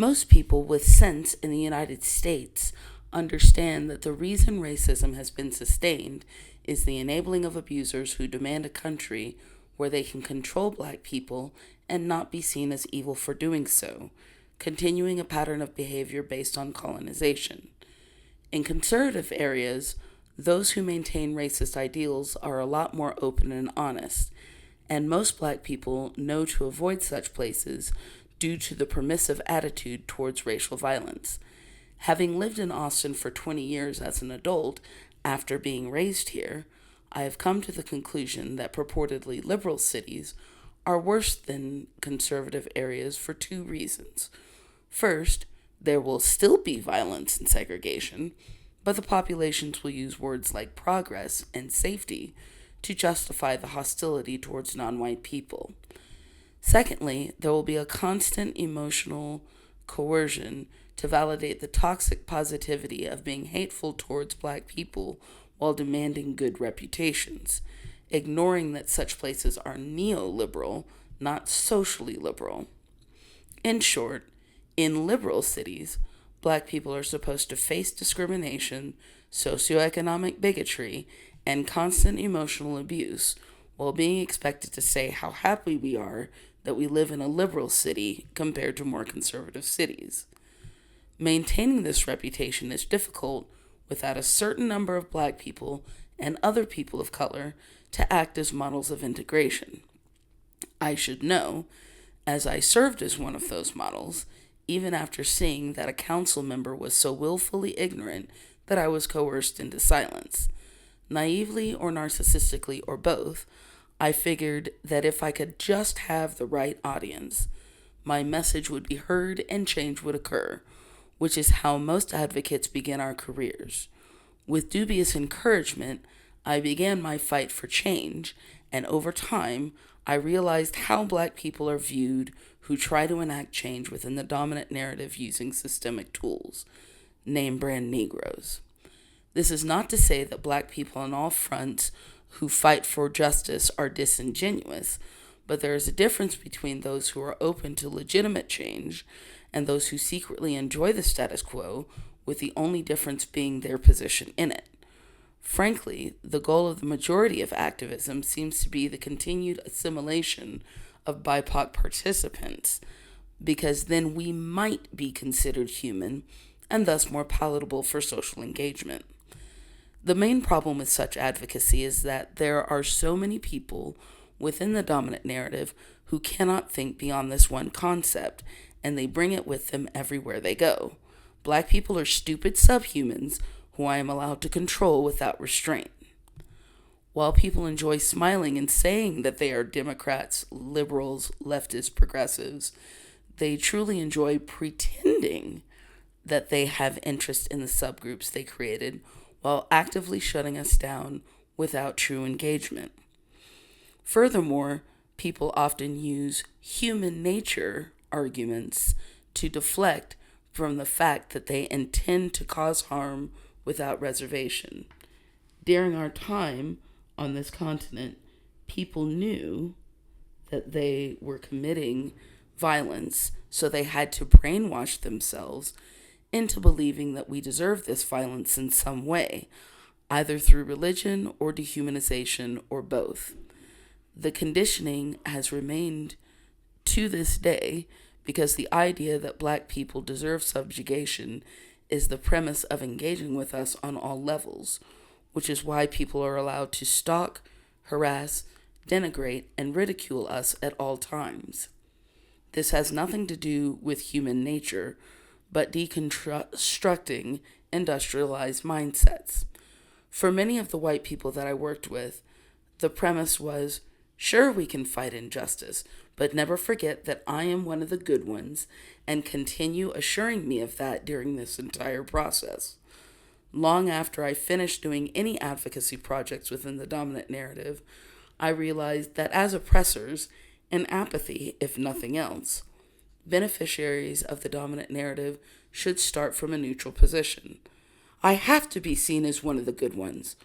Most people with sense in the United States understand that the reason racism has been sustained is the enabling of abusers who demand a country where they can control black people and not be seen as evil for doing so, continuing a pattern of behavior based on colonization. In conservative areas, those who maintain racist ideals are a lot more open and honest, and most black people know to avoid such places due to the permissive attitude towards racial violence. Having lived in Austin for 20 years as an adult after being raised here, I have come to the conclusion that purportedly liberal cities are worse than conservative areas for two reasons. First, there will still be violence and segregation, but the populations will use words like progress and safety to justify the hostility towards non-white people. Secondly, there will be a constant emotional coercion to validate the toxic positivity of being hateful towards black people while demanding good reputations, ignoring that such places are neoliberal, not socially liberal. In short, in liberal cities, black people are supposed to face discrimination, socioeconomic bigotry, and constant emotional abuse while being expected to say how happy we are that we live in a liberal city compared to more conservative cities. Maintaining this reputation is difficult without a certain number of black people and other people of color to act as models of integration. I should know, as I served as one of those models, even after seeing that a council member was so willfully ignorant that I was coerced into silence. Naively or narcissistically or both, I figured that if I could just have the right audience, my message would be heard and change would occur, which is how most advocates begin our careers. With dubious encouragement, I began my fight for change, and over time, I realized how black people are viewed who try to enact change within the dominant narrative using systemic tools, name brand Negroes. This is not to say that black people on all fronts who fight for justice are disingenuous, but there is a difference between those who are open to legitimate change and those who secretly enjoy the status quo, with the only difference being their position in it. Frankly, the goal of the majority of activism seems to be the continued assimilation of BIPOC participants, because then we might be considered human and thus more palatable for social engagement. The main problem with such advocacy is that there are so many people within the dominant narrative who cannot think beyond this one concept, and they bring it with them everywhere they go. Black people are stupid subhumans who I am allowed to control without restraint. While people enjoy smiling and saying that they are Democrats, liberals, leftists, progressives, they truly enjoy pretending that they have interest in the subgroups they created while actively shutting us down without true engagement. Furthermore, people often use human nature arguments to deflect from the fact that they intend to cause harm without reservation. During our time on this continent, people knew that they were committing violence, so they had to brainwash themselves into believing that we deserve this violence in some way, either through religion or dehumanization or both. The conditioning has remained to this day because the idea that black people deserve subjugation is the premise of engaging with us on all levels, which is why people are allowed to stalk, harass, denigrate, and ridicule us at all times. This has nothing to do with human nature, but deconstructing industrialized mindsets. For many of the white people that I worked with, the premise was, sure, we can fight injustice, but never forget that I am one of the good ones, and continue assuring me of that during this entire process. Long after I finished doing any advocacy projects within the dominant narrative, I realized that as oppressors, and apathy, if nothing else, beneficiaries of the dominant narrative should start from a neutral position. I have to be seen as one of the good ones.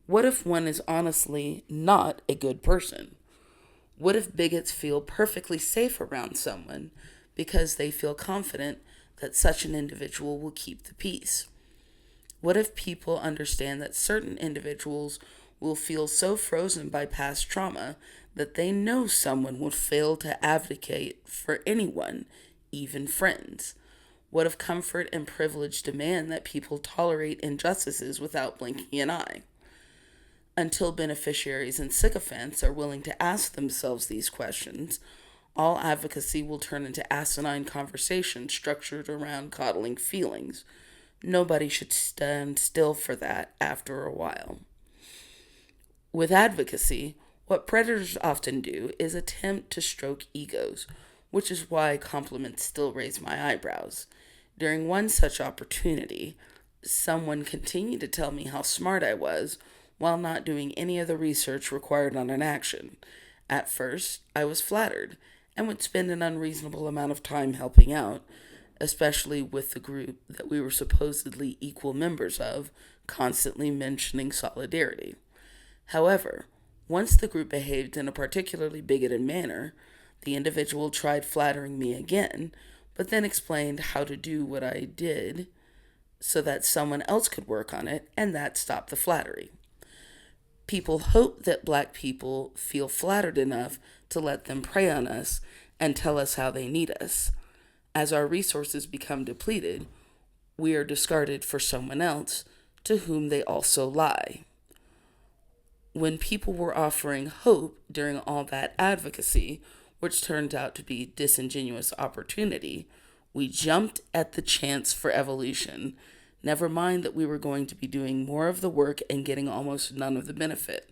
What if one is honestly not a good person? What if bigots feel perfectly safe around someone because they feel confident that such an individual will keep the peace. What if people understand that certain individuals will feel so frozen by past trauma that they know someone would fail to advocate for anyone, even friends? What if comfort and privilege demand that people tolerate injustices without blinking an eye? Until beneficiaries and sycophants are willing to ask themselves these questions, all advocacy will turn into asinine conversation structured around coddling feelings. Nobody should stand still for that after a while. With advocacy, what predators often do is attempt to stroke egos, which is why compliments still raise my eyebrows. During one such opportunity, someone continued to tell me how smart I was while not doing any of the research required on an action. At first, I was flattered and would spend an unreasonable amount of time helping out, especially with the group that we were supposedly equal members of, constantly mentioning solidarity. However, once the group behaved in a particularly bigoted manner, the individual tried flattering me again, but then explained how to do what I did so that someone else could work on it, and that stopped the flattery. People hope that black people feel flattered enough to let them prey on us and tell us how they need us. As our resources become depleted, we are discarded for someone else to whom they also lie. When people were offering hope during all that advocacy, which turned out to be disingenuous opportunity, we jumped at the chance for evolution. Never mind that we were going to be doing more of the work and getting almost none of the benefit.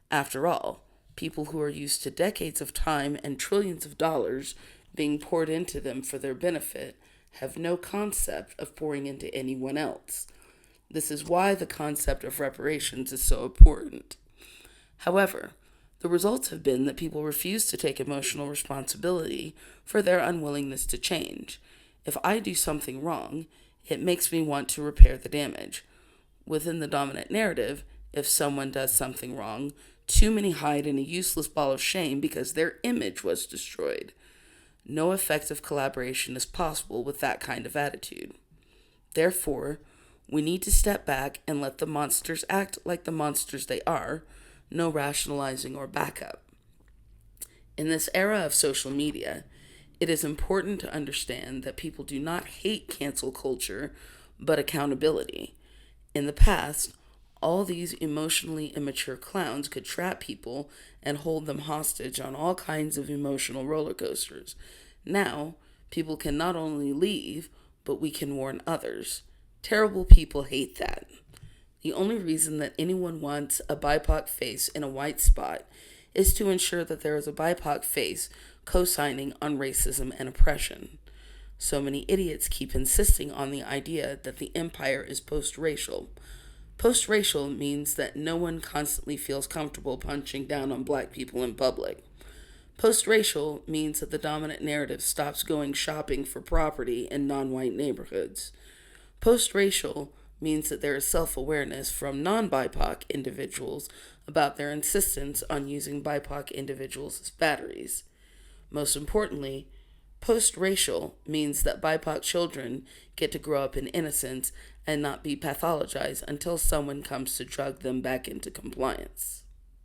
After all, people who are used to decades of time and trillions of dollars being poured into them for their benefit have no concept of pouring into anyone else. This is why the concept of reparations is so important. However, the results have been that people refuse to take emotional responsibility for their unwillingness to change. If I do something wrong, it makes me want to repair the damage. Within the dominant narrative, if someone does something wrong, too many hide in a useless ball of shame because their image was destroyed. No effective collaboration is possible with that kind of attitude. Therefore, we need to step back and let the monsters act like the monsters they are, no rationalizing or backup. In this era of social media, it is important to understand that people do not hate cancel culture, but accountability. In the past, all these emotionally immature clowns could trap people and hold them hostage on all kinds of emotional roller coasters. Now, people can not only leave, but we can warn others. Terrible people hate that. The only reason that anyone wants a BIPOC face in a white spot is to ensure that there is a BIPOC face co-signing on racism and oppression. So many idiots keep insisting on the idea that the empire is post-racial. Post-racial means that no one constantly feels comfortable punching down on black people in public. Post-racial means that the dominant narrative stops going shopping for property in non-white neighborhoods. Post-racial means that there is self-awareness from non-BIPOC individuals about their insistence on using BIPOC individuals as batteries. Most importantly, post-racial means that BIPOC children get to grow up in innocence and not be pathologized until someone comes to drug them back into compliance.